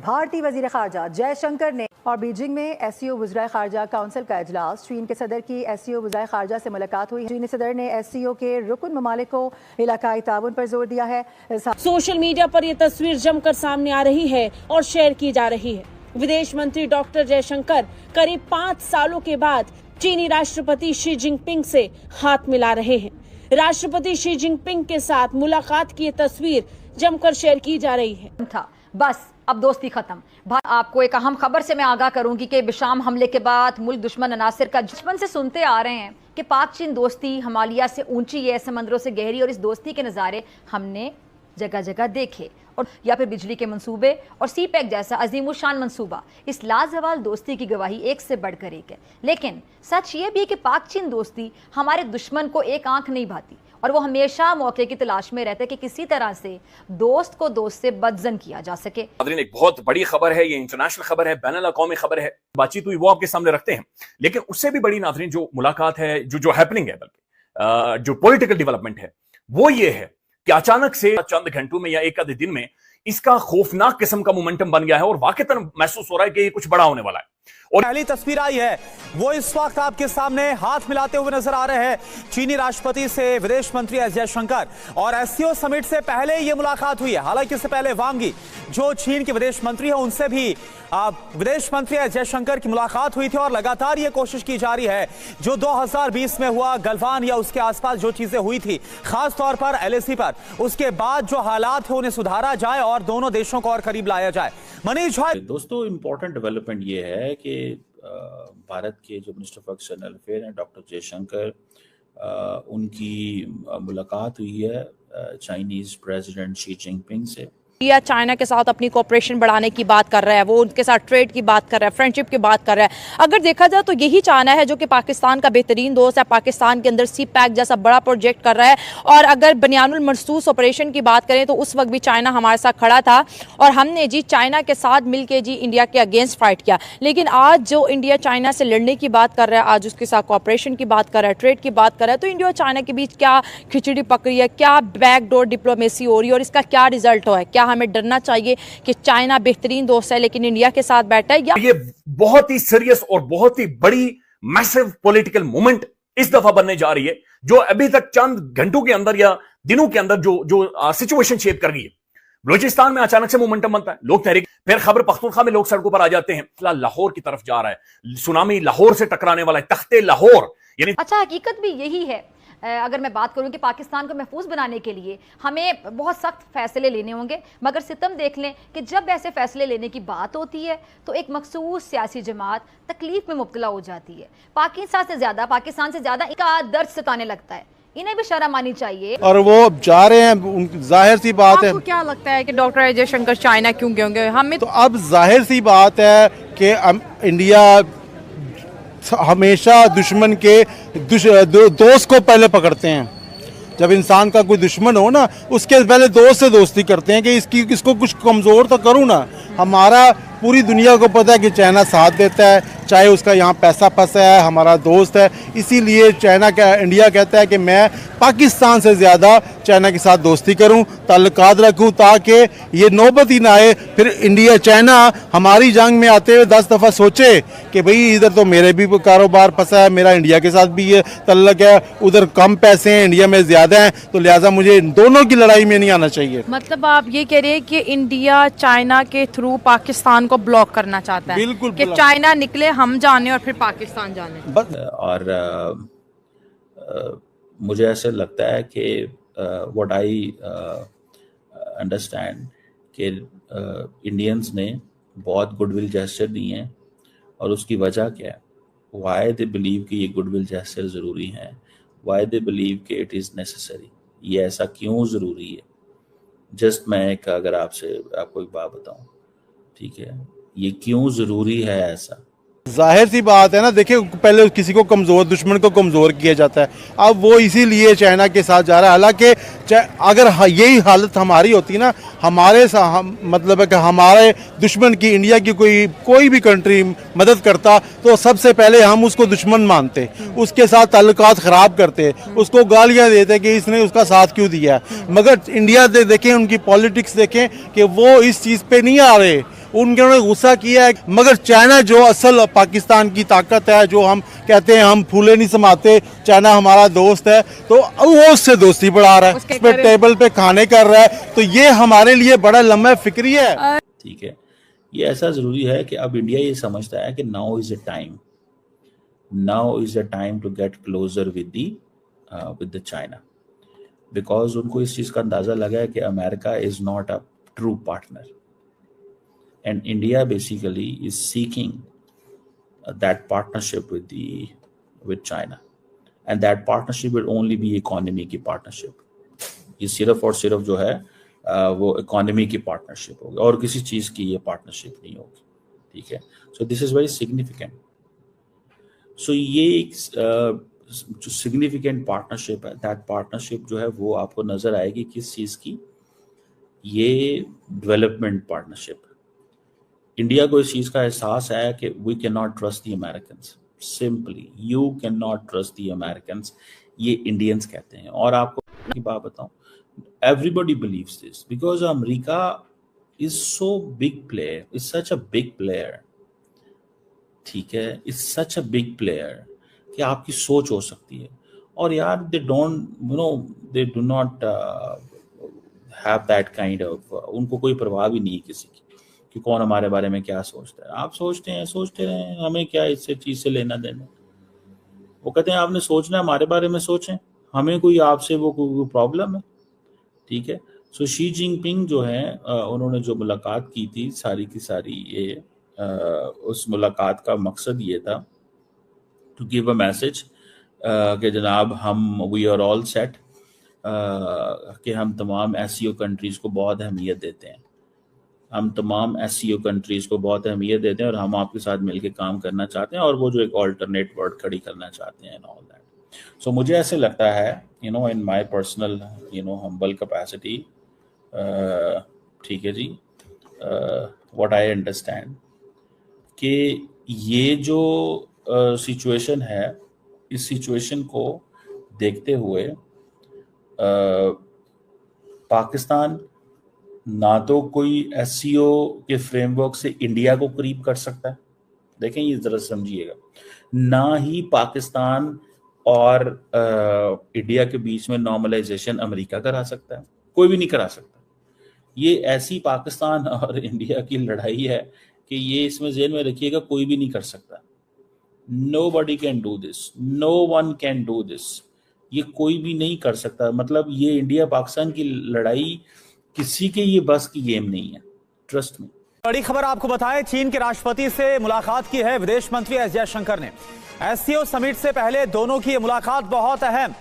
भारतीय वजीर खारजा जयशंकर ने और बीजिंग में एससीओ वज़राए खारजा काउंसिल का इजलास। चीन के सदर की एससीओ वज़राए खारजा से मुलाकात हुई। चीनी सदर ने एससीओ के रुकन ममालिक को इलाकाई ताउन पर जोर दिया है। सोशल मीडिया पर यह तस्वीर जमकर सामने आ रही है और शेयर की जा रही है। विदेश मंत्री डॉक्टर जयशंकर करीब 5 सालों के बाद चीनी राष्ट्रपति शी जिनपिंग से हाथ मिला रहे हैं। राष्ट्रपति शी जिनपिंग के साथ मुलाकात की तस्वीर जमकर शेयर की जा रही है। बस अब दोस्ती खत्म। आपको एक अहम खबर से मैं आगाह करूंगी कि विशाम हमले के बाद मुल्क दुश्मन अनासिर का बचपन से सुनते आ रहे हैं कि पाक चीन दोस्ती हिमालय से ऊंची है, समंदरों से गहरी, और इस दोस्ती के नज़ारे हमने जगह जगह देखे, और या फिर बिजली के मंसूबे और सी पैक जैसा अजीमुशान मंसूबा। इस लाजवाल दोस्ती की गवाही एक से बढ़कर एक है। लेकिन सच ये भी है कि पाक चीन दोस्ती हमारे दुश्मन को एक आंख नहीं भाती, और वो हमेशा मौके की तलाश में रहते कि किसी तरह से दोस्त को दोस्त से बदजन किया जा सके। एक बहुत बड़ी खबर है, ये इंटरनेशनल खबर है, बैनुल अक़वामी खबर है, बातचीत हुई वो आपके सामने रखते हैं। लेकिन उससे भी बड़ी नाज़रीन जो मुलाकात है, जो हैपनिंग है, बल्कि जो पॉलिटिकल डेवलपमेंट है, वो ये है कि अचानक से चंद घंटों में या एक आधे दिन में इसका खौफनाक किस्म का मोमेंटम बन गया है और वाकईतन महसूस हो रहा है कि ये कुछ बड़ा होने वाला है। और पहली तस्वीर आई है वो इस वक्त आपके सामने हाथ मिलाते हुए नजर आ रहे हैं चीनी राष्ट्रपति से विदेश मंत्री एस जयशंकर। और एससीओ समिट से पहले ये मुलाकात हुई है। हालांकि इससे पहले वांग यी जो चीन के विदेश मंत्री है उनसे भी विदेश मंत्री एस जयशंकर की मुलाकात हुई थी। और लगातार ये कोशिश की जा रही है जो 2020 में हुआ गलवान या उसके आसपास जो चीजें हुई थी, खास तौर पर LAC पर, उसके बाद जो हालात है उन्हें सुधारा जाए और दोनों देशों को और करीब लाया जाए। मनीष भाई। दोस्तों, इंपॉर्टेंट डेवलपमेंट ये है कि भारत के जो मिनिस्टर ऑफ एक्सटर्नल अफेयर हैं डॉक्टर जयशंकर, उनकी मुलाकात हुई है चाइनीज प्रेसिडेंट शी जिनपिंग से। इंडिया चाइना के साथ अपनी कोऑपरेशन बढ़ाने की बात कर रहा है, वो उनके साथ ट्रेड की बात कर रहा है, फ्रेंडशिप की बात कर रहा है। अगर देखा जाए तो यही चाइना है जो कि पाकिस्तान का बेहतरीन दोस्त है, पाकिस्तान के अंदर सी पैक जैसा बड़ा प्रोजेक्ट कर रहा है। और अगर बनियानुल मरसूस ऑपरेशन की बात करें तो उस वक्त भी चाइना हमारे साथ खड़ा था और हमने जी चाइना के साथ मिल के जी इंडिया के अगेंस्ट फाइट किया। लेकिन आज जो इंडिया चाइना से लड़ने की बात कर रहा है, आज उसके साथ कोऑपरेशन की बात कर रहा है, ट्रेड की बात कर रहा है, तो इंडिया और चाइना के बीच क्या खिचड़ी पक रही है, क्या बैकडोर डिप्लोमेसी हो रही है और इसका क्या रिजल्ट हो है। क्या हमें डरना चाहिए कि चाइना बेहतरीन दोस्त है लेकिन इंडिया के साथ बैठा है? या ये बहुत ही सीरियस और बहुत ही बड़ी मैसिव पॉलिटिकल मूवमेंट इस दफा बनने जा रही है, जो अभी तक चंद घंटों के अंदर या दिनों के अंदर जो सिचुएशन शेप कर गई है। बलूचिस्तान में अचानक से मोमेंटम बनता है, लोग तहरीक, फिर खैबर पख्तूनख्वा में लोग सड़कों पर आ जाते हैं। लाहौर की तरफ जा रहा है, सुनामी लाहौर से टकराने वाला है, तख्ते लाहौर यानी। अच्छा, हकीकत भी यही है। अगर मैं बात करूं कि पाकिस्तान को महफूज बनाने के लिए हमें बहुत सख्त फैसले लेने होंगे, मगर सितम देख लें कि जब ऐसे फैसले लेने की बात होती है तो एक मखसूस सियासी जमात तकलीफ में मुब्तला हो जाती है। पाकिस्तान से ज़्यादा इनका दर्द सताने लगता है। इन्हें भी शर्म आनी चाहिए। और वो जा रहे हैं, जाहिर सी बात है। आपको क्या लगता है कि डॉक्टर जयशंकर चाइना क्यों गए होंगे? हमें तो अब जाहिर सी बात है कि इंडिया हमेशा दुश्मन के दोस्त को पहले पकड़ते हैं। जब इंसान का कोई दुश्मन हो ना, उसके पहले दोस्त से दोस्ती करते हैं कि इसको कुछ कमज़ोर तो करूँ ना। हमारा पूरी दुनिया को पता है कि चाइना साथ देता है, चाहे उसका यहाँ पैसा फंसा है, हमारा दोस्त है। इसीलिए इंडिया कहता है कि मैं पाकिस्तान से ज़्यादा चाइना के साथ दोस्ती करूं, ताल्लुकात रखूं, ताकि ये नौबत ही ना आए फिर इंडिया चाइना हमारी जंग में आते हुए 10 दफ़ा सोचे कि भाई इधर तो मेरे भी कारोबार फंसा है, मेरा इंडिया के साथ भी ये तल्लक है, उधर कम पैसे हैं, इंडिया में ज़्यादा हैं, तो लिहाजा मुझे दोनों की लड़ाई में नहीं आना चाहिए। मतलब आप ये कह रहे हैं कि इंडिया चाइना के थ्रू पाकिस्तान को ब्लॉक करना चाहता है? बिल्कुल, कि चाइना निकले, हम जाने और फिर पाकिस्तान जाने। और मुझे ऐसे लगता है कि व्हाट आई अंडरस्टैंड कि इंडियंस ने बहुत गुडविल जेस्चर दिए हैं। और उसकी वजह क्या है? वाई दे बिलीव कि ये गुडविल जेस्चर ज़रूरी हैं, वाई दे बिलीव कि इट इज़ नेसेसरी, ये ऐसा क्यों ज़रूरी है? जस्ट मैं अगर आपको एक बात बताऊं, ठीक है, ये क्यों ज़रूरी है ऐसा? जाहिर सी बात है ना, देखिए पहले किसी को कमज़ोर, दुश्मन को कमज़ोर किया जाता है, अब वो इसीलिए चाइना के साथ जा रहा है। हालांकि अगर यही हालत हमारी होती ना, मतलब है कि हमारे दुश्मन की, इंडिया की कोई भी कंट्री मदद करता तो सबसे पहले हम उसको दुश्मन मानते, उसके साथ ताल्लुकात ख़राब करते, उसको गालियाँ देते कि इसने उसका साथ क्यों दिया। मगर इंडिया देखें, उनकी पॉलिटिक्स देखें कि वो इस चीज़ पे नहीं आ रहे, उन्होंने गुस्सा किया है। मगर चाइना जो असल पाकिस्तान की ताकत है, जो हम कहते हैं हम फूले नहीं समाते, चाइना हमारा दोस्त है, तो वो उससे दोस्ती बढ़ा रहा है, उस पर टेबल पे खाने कर रहा है, तो ये हमारे लिए बड़ा लम्बा फिक्री है। ठीक है, ये ऐसा जरूरी है कि अब इंडिया ये समझता है कि now is a time to get closer with the China, because उनको इस चीज का अंदाजा लगा है कि America is not a true partner and India basically is seeking that partnership with China, and that partnership will only be economy की partnership. ये सिर्फ और सिर्फ जो है वो इकोनॉमी की पार्टनरशिप होगी और किसी चीज की ये पार्टनरशिप नहीं होगी। ठीक है, so this is very significant. So ये एक जो सिग्निफिकेंट पार्टनरशिप है, दैट पार्टनरशिप जो है वो आपको नजर आएगी किस चीज की, ये डेवलपमेंट पार्टनरशिप। इंडिया को इस चीज का एहसास है कि we can not trust the Americans, simply you can not trust the Americans, ये इंडियंस कहते हैं। और आपको की बात बताऊं, everybody believes this because America is so big player, is such a big player, ठीक है, is such a big player कि आपकी सोच हो सकती है। और यार they do not have that kind of उनको कोई परवाह भी नहीं है किसी की कि कौन हमारे बारे में क्या सोचता है। आप सोचते रहे, हमें क्या इससे चीज से लेना देना। वो कहते हैं आपने सोचना है, हमारे बारे में सोचें, हमें कोई आपसे वो प्रॉब्लम है। ठीक है, सो शी जिनपिंग जो है उन्होंने जो मुलाकात की थी सारी की सारी, ये उस मुलाकात का मकसद ये था टू गिव अ मैसेज कि जनाब वी आर ऑल सेट, कि हम तमाम एससीओ कंट्रीज को बहुत अहमियत देते हैं, हम तमाम एससीओ कंट्रीज को बहुत अहमियत देते हैं और हम आपके साथ मिलकर काम करना चाहते हैं और वो जो एक ऑल्टरनेट वर्ड खड़ी करना चाहते हैं एंड ऑल दैट। सो मुझे ऐसे लगता है in my personal humble capacity, ठीक है जी, व्हाट आई अंडरस्टैंड कि ये जो सिचुएशन है, इस सिचुएशन को देखते हुए पाकिस्तान ना तो कोई एससीओ के फ्रेमवर्क से इंडिया को करीब कर सकता है, देखें ये जरा समझिएगा, ना ही पाकिस्तान और इंडिया के बीच में नॉर्मलाइजेशन अमेरिका करा सकता है, कोई भी नहीं करा सकता। ये ऐसी पाकिस्तान और इंडिया की लड़ाई है कि ये इसमें ज़हन में रखिएगा, कोई भी नहीं कर सकता। Nobody can do this, no one can do this, ये कोई भी नहीं कर सकता। मतलब ये इंडिया पाकिस्तान की लड़ाई किसी के ये बस की गेम नहीं है, ट्रस्ट में। बड़ी खबर आपको बताएं, चीन के राष्ट्रपति से मुलाकात की है विदेश मंत्री एस जयशंकर ने। एससीओ समिट से पहले दोनों की मुलाकात बहुत अहम।